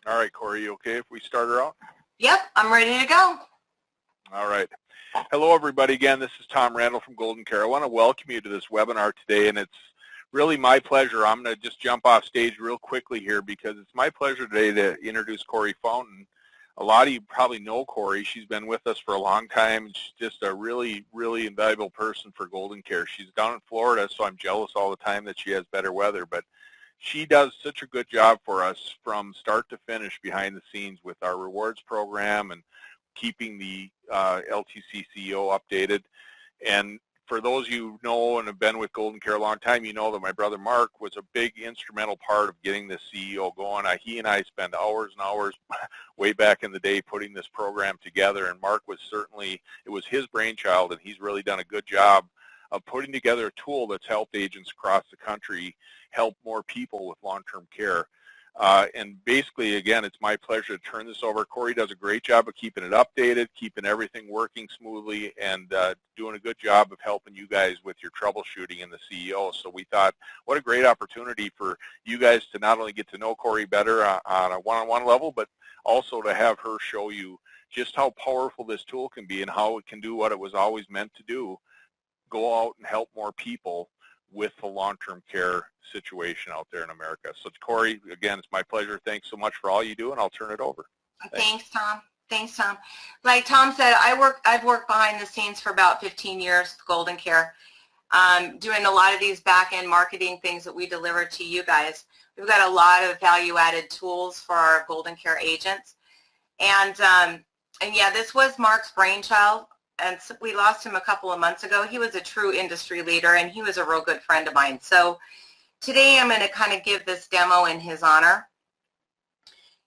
All right, Corey, you okay if we start her out? Yep, I'm ready to go. All right. Hello, everybody. Again, this is Tom Randall from GoldenCare. I want to welcome you to this webinar today, and it's really my pleasure. I'm going to just jump off stage real quickly here because it's my pleasure today to introduce Corey Fountain. A lot of you probably know Corey. She's been with us for a long time. She's just a really, really invaluable person for GoldenCare. She's down in Florida, so I'm jealous all the time that she has better weather, but she does such a good job for us from start to finish behind the scenes with our rewards program and keeping the LTC CEO updated. And for those of you who know and have been with GoldenCare a long time, you know that my brother Mark was a big instrumental part of getting this CEO going. He and I spent hours and hours way back in the day putting this program together, and Mark was certainly, it was his brainchild, and he's really done a good job of putting together a tool that's helped agents across the country help more people with long-term care. And basically, again, it's my pleasure to turn this over. Corey does a great job of keeping it updated, keeping everything working smoothly, and doing a good job of helping you guys with your troubleshooting in the CEO. So we thought, what a great opportunity for you guys to not only get to know Corey better on a one-on-one level, but also to have her show you just how powerful this tool can be and how it can do what it was always meant to do, go out and help more people with the long-term care situation out there in America. So Corey, again, it's my pleasure. Thanks so much for all you do, and I'll turn it over. Thanks, Tom. Thanks, Tom. Like Tom said, I've worked behind the scenes for about 15 years with GoldenCare, doing a lot of these back-end marketing things that we deliver to you guys. We've got a lot of value-added tools for our GoldenCare agents. And yeah, this was Mark's brainchild. And we lost him a couple of months ago. He was a true industry leader, and he was a real good friend of mine. So today I'm going to kind of give this demo in his honor.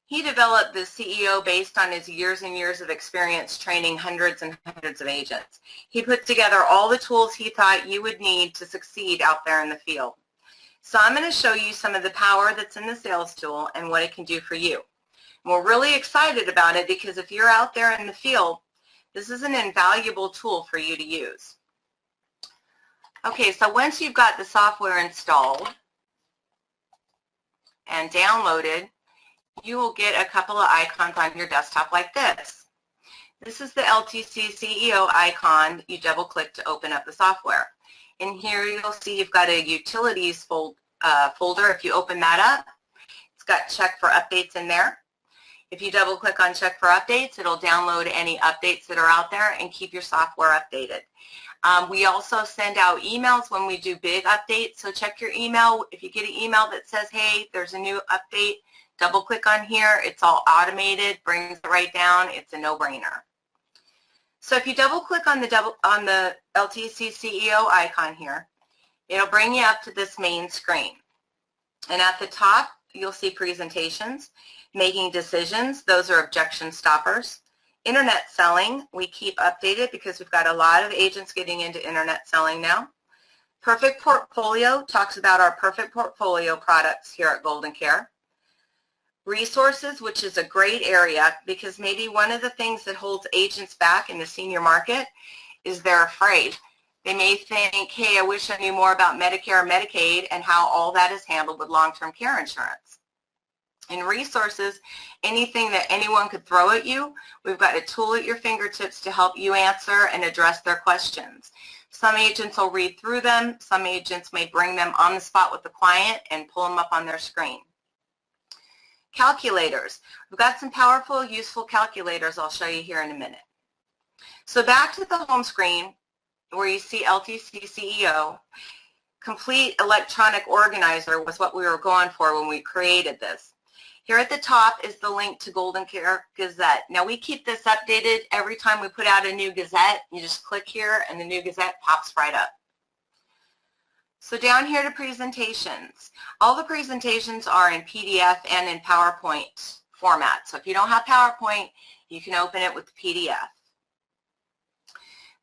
He developed the CEO based on his years and years of experience training hundreds and hundreds of agents. He put together all the tools he thought you would need to succeed out there in the field. So I'm going to show you some of the power that's in the sales tool and what it can do for you. And we're really excited about it because if you're out there in the field, this is an invaluable tool for you to use. Okay, so once you've got the software installed and downloaded, you will get a couple of icons on your desktop like this. This is the LTC CEO icon. You double click to open up the software. In here you'll see you've got a utilities folder. If you open that up, it's got check for updates in there. If you double click on check for updates, it'll download any updates that are out there and keep your software updated. We also send out emails when we do big updates, so check your email. If you get an email that says, hey, there's a new update, double click on here. It's all automated, brings it right down. It's a no-brainer. So if you double click on the LTC CEO icon here, it'll bring you up to this main screen. And at the top, you'll see presentations. Making decisions, those are objection stoppers. Internet selling, we keep updated because we've got a lot of agents getting into internet selling now. Perfect portfolio talks about our perfect portfolio products here at GoldenCare. Resources, which is a great area because maybe one of the things that holds agents back in the senior market is they're afraid. They may think, hey, I wish I knew more about Medicare or Medicaid and how all that is handled with long-term care insurance. In resources, anything that anyone could throw at you, we've got a tool at your fingertips to help you answer and address their questions. Some agents will read through them. Some agents may bring them on the spot with the client and pull them up on their screen. Calculators. We've got some powerful, useful calculators I'll show you here in a minute. So back to the home screen where you see LTC CEO. Complete electronic organizer was what we were going for when we created this. Here at the top is the link to GoldenCare Gazette. Now we keep this updated every time we put out a new Gazette. You just click here and the new Gazette pops right up. So down here to presentations. All the presentations are in PDF and in PowerPoint format. So if you don't have PowerPoint, you can open it with the PDF.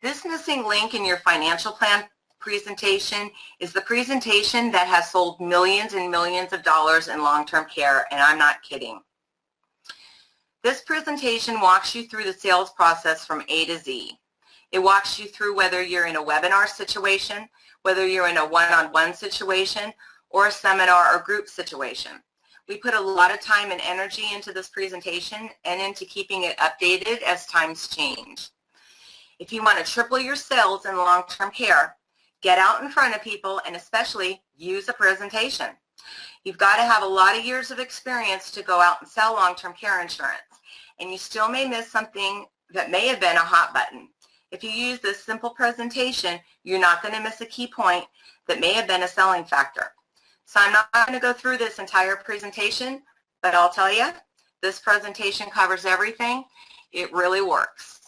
This missing link in your financial plan presentation is the presentation that has sold millions and millions of dollars in long-term care, and I'm not kidding. This presentation walks you through the sales process from A to Z. It walks you through whether you're in a webinar situation, whether you're in a one-on-one situation, or a seminar or group situation. We put a lot of time and energy into this presentation and into keeping it updated as times change. If you want to triple your sales in long-term care, get out in front of people and especially use a presentation. You've got to have a lot of years of experience to go out and sell long-term care insurance, and you still may miss something that may have been a hot button. If you use this simple presentation, you're not going to miss a key point that may have been a selling factor. So I'm not going to go through this entire presentation, but I'll tell you, this presentation covers everything. It really works.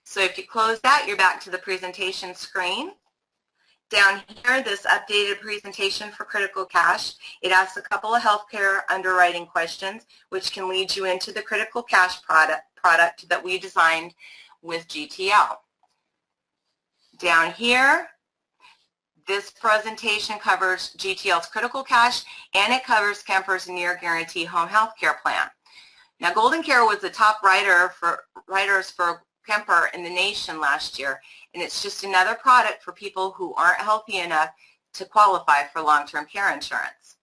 So if you close that, you're back to the presentation screen. Down here, this updated presentation for critical cash, it asks a couple of healthcare underwriting questions, which can lead you into the critical cash product that we designed with GTL. Down here, this presentation covers GTL's critical cash, and it covers Kemper's near guarantee home health care plan. Now, GoldenCare was the top writers for Kemper in the nation last year, and it's just another product for people who aren't healthy enough to qualify for long-term care insurance.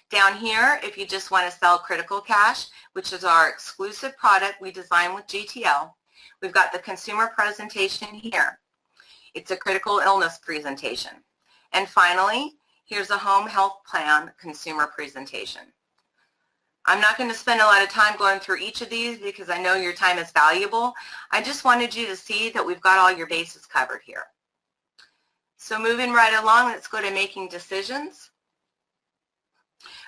Down here, if you just want to sell critical cash, which is our exclusive product we designed with GTL, we've got the consumer presentation here. It's a critical illness presentation. And finally, here's a home health plan consumer presentation. I'm not going to spend a lot of time going through each of these because I know your time is valuable. I just wanted you to see that we've got all your bases covered here. So moving right along, let's go to making decisions.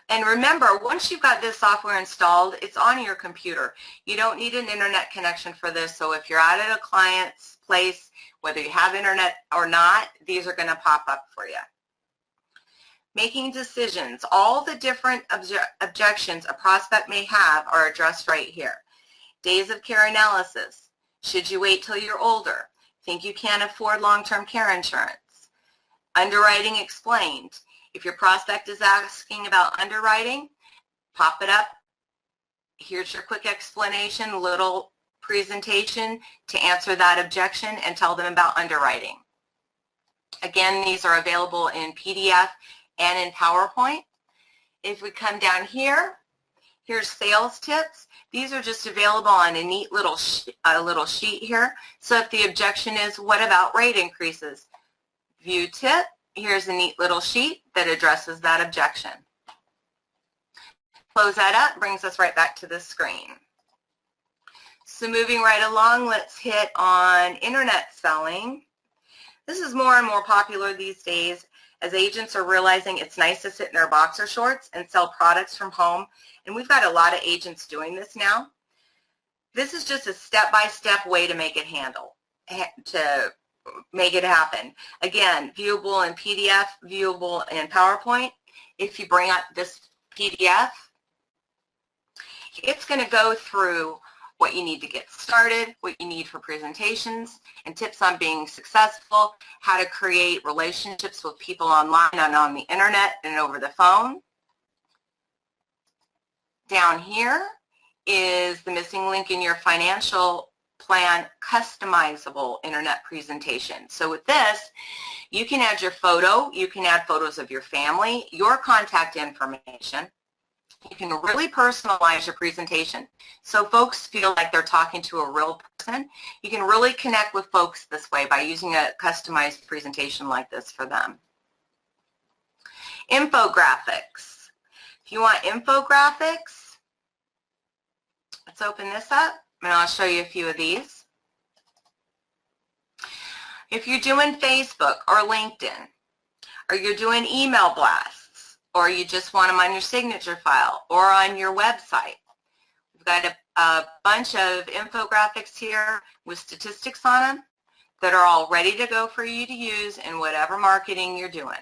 And remember, once you've got this software installed, it's on your computer. You don't need an internet connection for this, so if you're out at a client's place, whether you have internet or not, these are going to pop up for you. Making decisions. All the different objections a prospect may have are addressed right here. Days of care analysis. Should you wait till you're older? Think you can't afford long-term care insurance? Underwriting explained. If your prospect is asking about underwriting, pop it up. Here's your quick explanation, little presentation to answer that objection and tell them about underwriting. Again, these are available in PDF and in PowerPoint. If we come down here, here's sales tips. These are just available on a neat little sheet here. So if the objection is, what about rate increases? View tip, here's a neat little sheet that addresses that objection. Close that up, brings us right back to the screen. So moving right along, let's hit on internet selling. This is more and more popular these days as agents are realizing it's nice to sit in their boxer shorts and sell products from home, and we've got a lot of agents doing this now. This is just a step-by-step way to make it happen. Again, viewable in PDF, viewable in PowerPoint. If you bring up this PDF, it's going to go through what you need to get started, what you need for presentations, and tips on being successful, how to create relationships with people online and on the internet and over the phone. Down here is the missing link in your financial plan customizable internet presentation. So with this, you can add your photo, you can add photos of your family, your contact information. You can really personalize your presentation so folks feel like they're talking to a real person. You can really connect with folks this way by using a customized presentation like this for them. Infographics. If you want infographics, let's open this up and I'll show you a few of these. If you're doing Facebook or LinkedIn, or you're doing email blasts, or you just want them on your signature file or on your website. We've got a bunch of infographics here with statistics on them that are all ready to go for you to use in whatever marketing you're doing.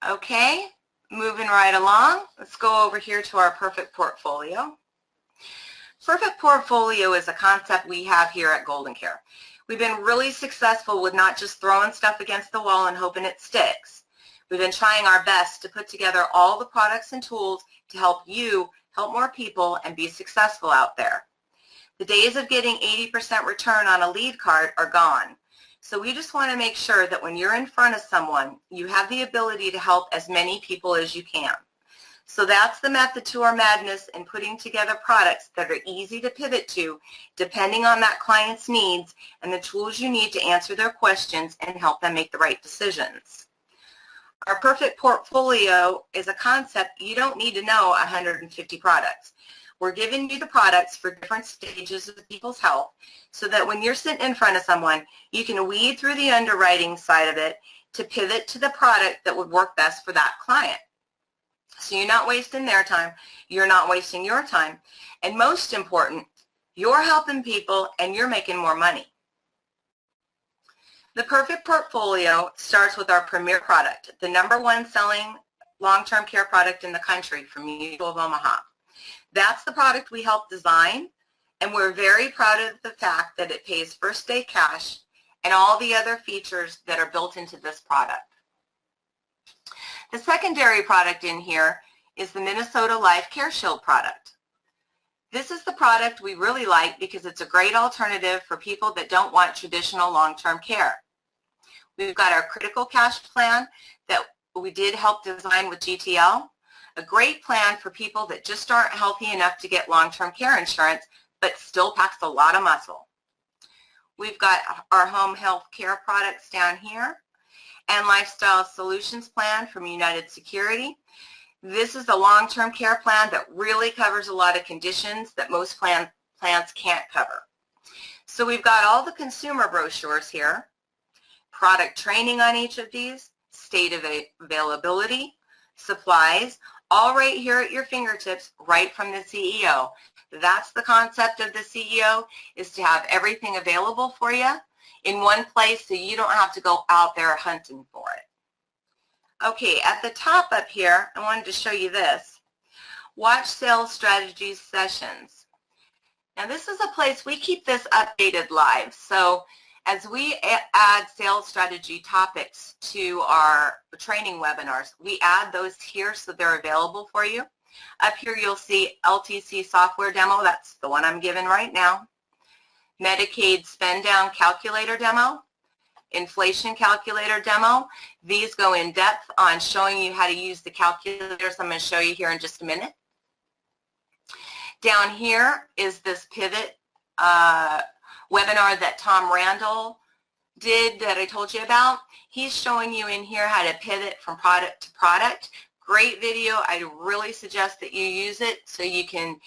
Okay, moving right along, let's go over here to our perfect portfolio. Perfect portfolio is a concept we have here at GoldenCare. We've been really successful with not just throwing stuff against the wall and hoping it sticks. We've been trying our best to put together all the products and tools to help you help more people and be successful out there. The days of getting 80% return on a lead card are gone. So we just want to make sure that when you're in front of someone, you have the ability to help as many people as you can. So that's the method to our madness in putting together products that are easy to pivot to depending on that client's needs and the tools you need to answer their questions and help them make the right decisions. Our perfect portfolio is a concept you don't need to know 150 products. We're giving you the products for different stages of people's health so that when you're sitting in front of someone, you can weed through the underwriting side of it to pivot to the product that would work best for that client. So you're not wasting their time, you're not wasting your time, and most important, you're helping people and you're making more money. The perfect portfolio starts with our premier product, the #1 selling long-term care product in the country from Mutual of Omaha. That's the product we helped design, and we're very proud of the fact that it pays first day cash and all the other features that are built into this product. The secondary product in here is the Minnesota Life Care Shield product. This is the product we really like because it's a great alternative for people that don't want traditional long-term care. We've got our critical cash plan that we did help design with GTL, a great plan for people that just aren't healthy enough to get long-term care insurance but still packs a lot of muscle. We've got our home health care products down here and Lifestyle Solutions plan from United Security. This is a long-term care plan that really covers a lot of conditions that most plans can't cover. So we've got all the consumer brochures here, product training on each of these, state of availability, supplies, all right here at your fingertips, right from the CEO. That's the concept of the CEO, is to have everything available for you in one place so you don't have to go out there hunting for it. Okay, at the top up here, I wanted to show you this. Watch Sales Strategies Sessions. Now this is a place we keep this updated live. So as we add sales strategy topics to our training webinars, we add those here so they're available for you. Up here you'll see LTC software demo, that's the one I'm giving right now. Medicaid spend down calculator demo, inflation calculator demo. These go in depth on showing you how to use the calculators I'm going to show you here in just a minute. Down here is this pivot webinar that Tom Randall did that I told you about. He's showing you in here how to pivot from product to product. Great video. I really suggest that you use it so you can,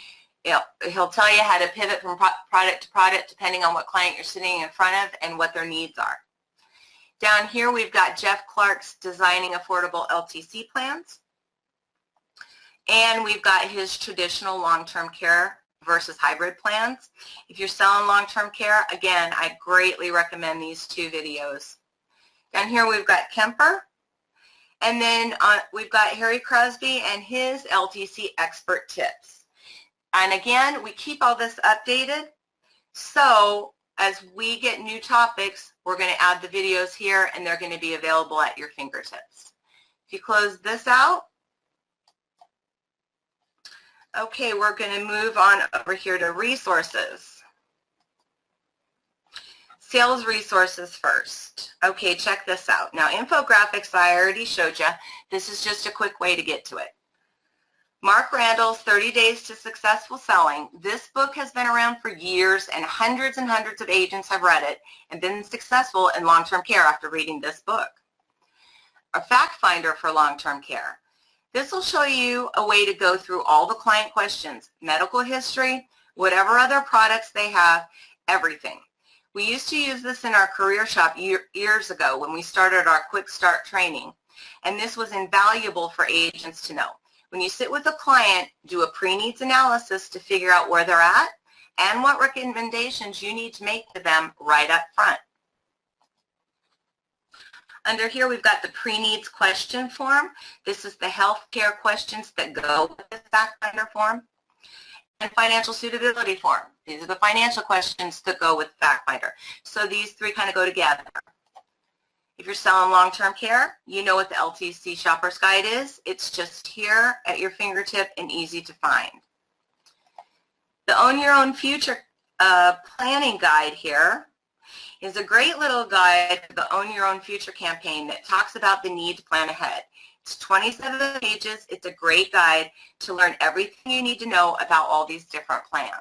he'll tell you how to pivot from product to product depending on what client you're sitting in front of and what their needs are. Down here we've got Jeff Clark's Designing Affordable LTC Plans. And we've got his traditional long-term care versus hybrid plans. If you're selling long-term care, again, I greatly recommend these two videos. Down here we've got Kemper. And then we've got Harry Crosby and his LTC expert tips. And again, we keep all this updated. So as we get new topics, we're going to add the videos here and they're going to be available at your fingertips. If you close this out, okay, we're going to move on over here to resources. Sales resources first. Okay, check this out. Now, infographics, I already showed you. This is just a quick way to get to it. Mark Randall's 30 Days to Successful Selling. This book has been around for years, and hundreds of agents have read it and been successful in long-term care after reading this book. A fact finder for long-term care. This will show you a way to go through all the client questions, medical history, whatever other products they have, everything. We used to use this in our career shop years ago when we started our quick start training, and this was invaluable for agents to know. When you sit with a client, do a pre-needs analysis to figure out where they're at and what recommendations you need to make to them right up front. Under here we've got the pre-needs question form. This is the healthcare questions that go with the fact finder form. And financial suitability form. These are the financial questions that go with fact finder. So these three kind of go together. If you're selling long-term care, you know what the LTC Shopper's Guide is. It's just here at your fingertip and easy to find. The Own Your Own Future planning guide here is a great little guide to the Own Your Own Future campaign that talks about the need to plan ahead. It's 27 pages. It's a great guide to learn everything you need to know about all these different plans.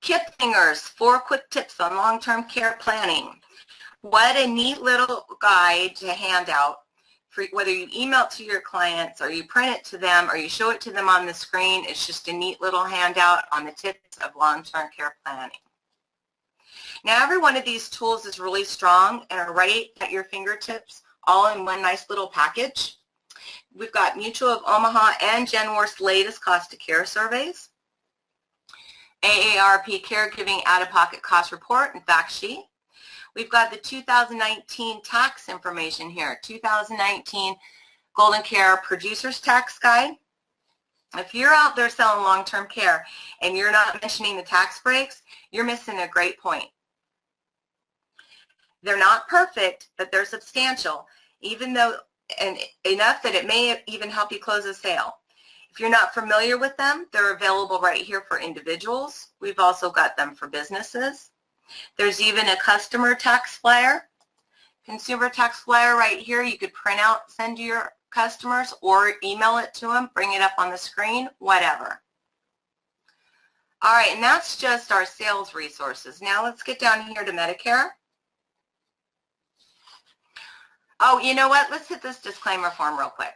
Kiplinger's 4 Quick Tips on Long-Term Care Planning. What a neat little guide to hand out. For whether you email it to your clients or you print it to them or you show it to them on the screen, it's just a neat little handout on the tips of long-term care planning. Now, every one of these tools is really strong and are right at your fingertips, all in one nice little package. We've got Mutual of Omaha and Genworth's latest cost of care surveys, AARP Caregiving Out-of-Pocket Cost Report and Fact Sheet. We've got the 2019 tax information here, 2019 GoldenCare Producer's Tax Guide. If you're out there selling long-term care and you're not mentioning the tax breaks, you're missing a great point. They're not perfect, but they're substantial, even though, and enough that it may even help you close a sale. If you're not familiar with them, they're available right here for individuals. We've also got them for businesses. There's even a customer tax flyer, consumer tax flyer right here. You could print out, send to your customers, or email it to them, bring it up on the screen, whatever. All right, and that's just our sales resources. Now let's get down here to Medicare. Oh, you know what? Let's hit this disclaimer form real quick.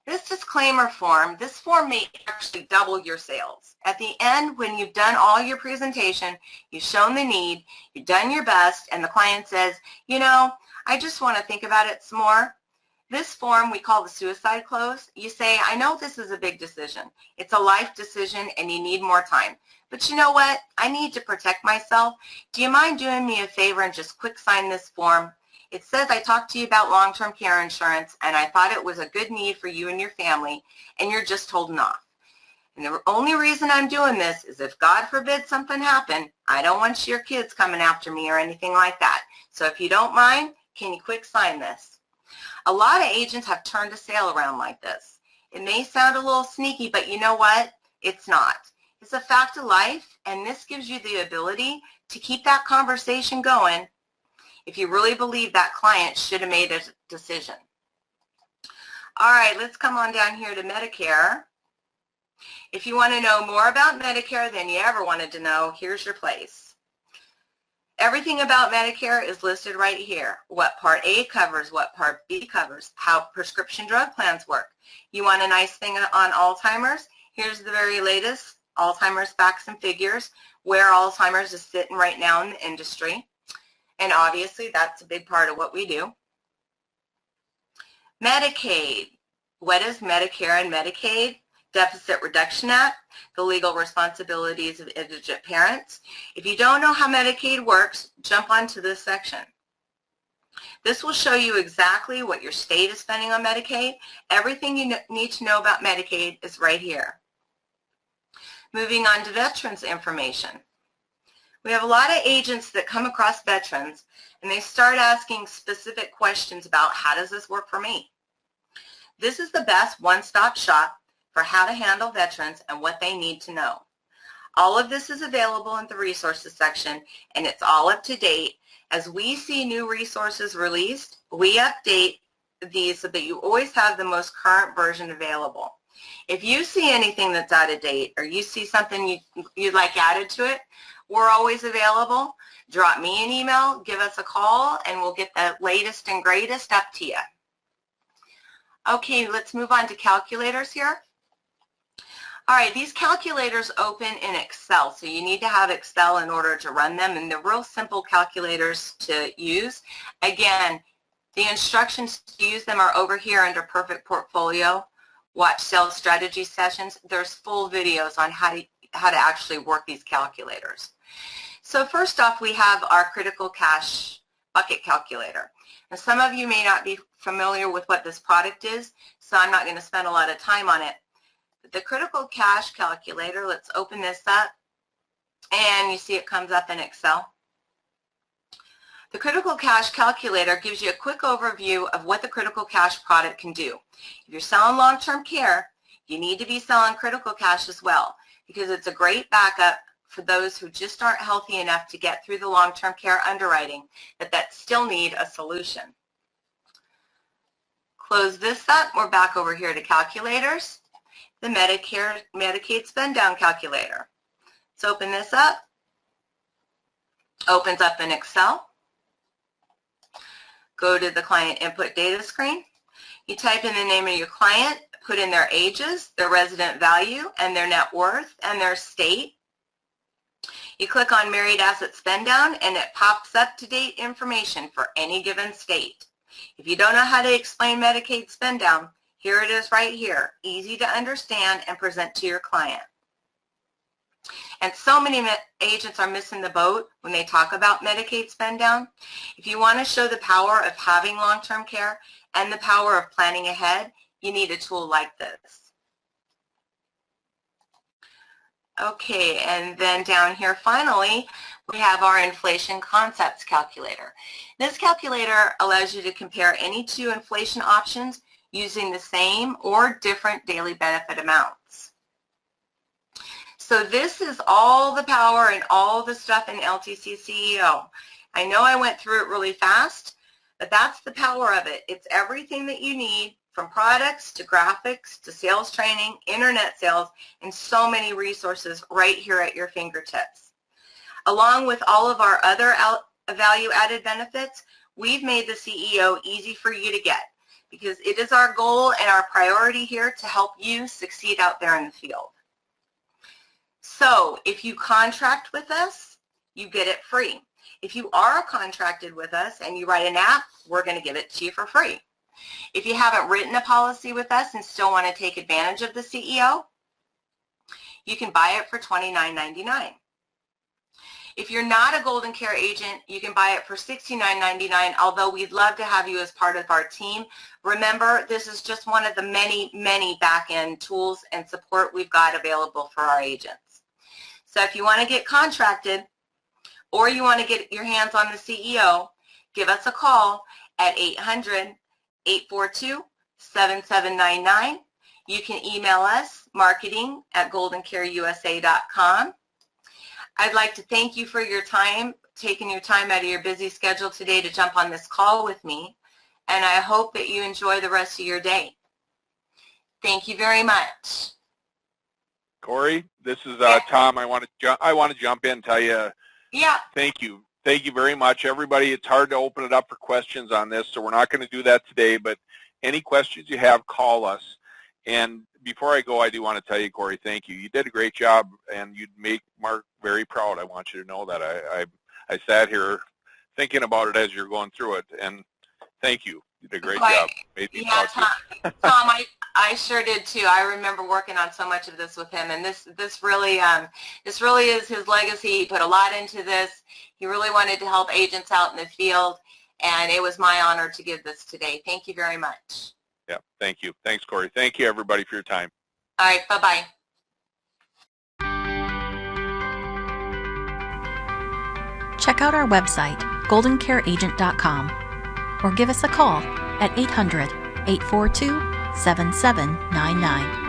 This disclaimer form, this form may actually double your sales. At the end, when you've done all your presentation, you've shown the need, you've done your best, and the client says, you know, I just want to think about it some more. This form we call the suicide close. You say, I know this is a big decision. It's a life decision and you need more time. But you know what? I need to protect myself. Do you mind doing me a favor and just quick sign this form? It says I talked to you about long-term care insurance and I thought it was a good need for you and your family and you're just holding off. And the only reason I'm doing this is if God forbid something happened, I don't want your kids coming after me or anything like that. So if you don't mind, can you quick sign this? A lot of agents have turned a sale around like this. It may sound a little sneaky, but you know what? It's not. It's a fact of life, and this gives you the ability to keep that conversation going if you really believe that client should have made a decision. All right, let's come on down here to Medicare. If you want to know more about Medicare than you ever wanted to know, here's your place. Everything about Medicare is listed right here. What Part A covers, what Part B covers, how prescription drug plans work. You want a nice thing on Alzheimer's? Here's the very latest Alzheimer's facts and figures, where Alzheimer's is sitting right now in the industry. And obviously that's a big part of what we do. Medicaid. What is Medicare and Medicaid? Deficit Reduction Act, the legal responsibilities of indigent parents. If you don't know how Medicaid works, jump onto this section. This will show you exactly what your state is spending on Medicaid. Everything you need to know about Medicaid is right here. Moving on to veterans information. We have a lot of agents that come across veterans and they start asking specific questions about how does this work for me? This is the best one-stop shop for how to handle veterans and what they need to know. All of this is available in the resources section and it's all up to date. As we see new resources released, we update these so that you always have the most current version available. If you see anything that's out of date or you see something you'd like added to it, we're always available. Drop me an email, give us a call, and we'll get the latest and greatest up to you. Okay, let's move on to calculators here. All right, these calculators open in Excel, so you need to have Excel in order to run them, and they're real simple calculators to use. Again, the instructions to use them are over here under Perfect Portfolio. Watch sales strategy sessions. There's full videos on how to actually work these calculators. So first off, we have our critical cash bucket calculator. Now, some of you may not be familiar with what this product is, so I'm not going to spend a lot of time on it. But the critical cash calculator, let's open this up, and you see it comes up in Excel. The critical cash calculator gives you a quick overview of what the critical cash product can do. If you're selling long-term care, you need to be selling critical cash as well, because it's a great backup for those who just aren't healthy enough to get through the long-term care underwriting that still need a solution. Close this up. We're back over here to calculators. The Medicaid spend down calculator. Let's open this up. Opens up in Excel. Go to the client input data screen. You type in the name of your client, put in their ages, their resident value, and their net worth, and their state. You click on Married Asset Spend Down, and it pops up to-date information for any given state. If you don't know how to explain Medicaid spend down, here it is right here, easy to understand and present to your client. And so many agents are missing the boat when they talk about Medicaid spend down. If you want to show the power of having long-term care and the power of planning ahead, you need a tool like this. Okay, and then down here finally, we have our inflation concepts calculator. This calculator allows you to compare any two inflation options using the same or different daily benefit amounts. So this is all the power and all the stuff in LTC CEO. I know I went through it really fast, but that's the power of it. It's everything that you need, from products to graphics to sales training, internet sales, and so many resources right here at your fingertips. Along with all of our other value-added benefits, we've made the CEO easy for you to get because it is our goal and our priority here to help you succeed out there in the field. So if you contract with us, you get it free. If you are contracted with us and you write an app, we're going to give it to you for free. If you haven't written a policy with us and still want to take advantage of the CEO, you can buy it for $29.99. If you're not a GoldenCare agent, you can buy it for $69.99, although we'd love to have you as part of our team. Remember, this is just one of the many, many back-end tools and support we've got available for our agents. So if you want to get contracted or you want to get your hands on the CEO, give us a call at 800-842-7799. You can email us, marketing@goldencareusa.com. I'd like to thank you for your time, taking your time out of your busy schedule today to jump on this call with me, and I hope that you enjoy the rest of your day. Thank you very much. Corey, this is Tom. I want to jump in and tell you thank you. Thank you very much, everybody. It's hard to open it up for questions on this, so we're not going to do that today, but any questions you have, call us. And before I go, I do want to tell you, Corey, thank you. You did a great job, and you'd make Mark very proud. I want you to know that. I sat here thinking about it as you're going through it, and thank you. You did a great job. Made me proud Tom, I sure did too. I remember working on so much of this with him, and this really is his legacy. He put a lot into this. He really wanted to help agents out in the field, and it was my honor to give this today. Thank you very much. Yeah, thank you. Thanks, Corey. Thank you, everybody, for your time. All right, bye-bye. Check out our website, goldencareagent.com, or give us a call at 800-842-7799.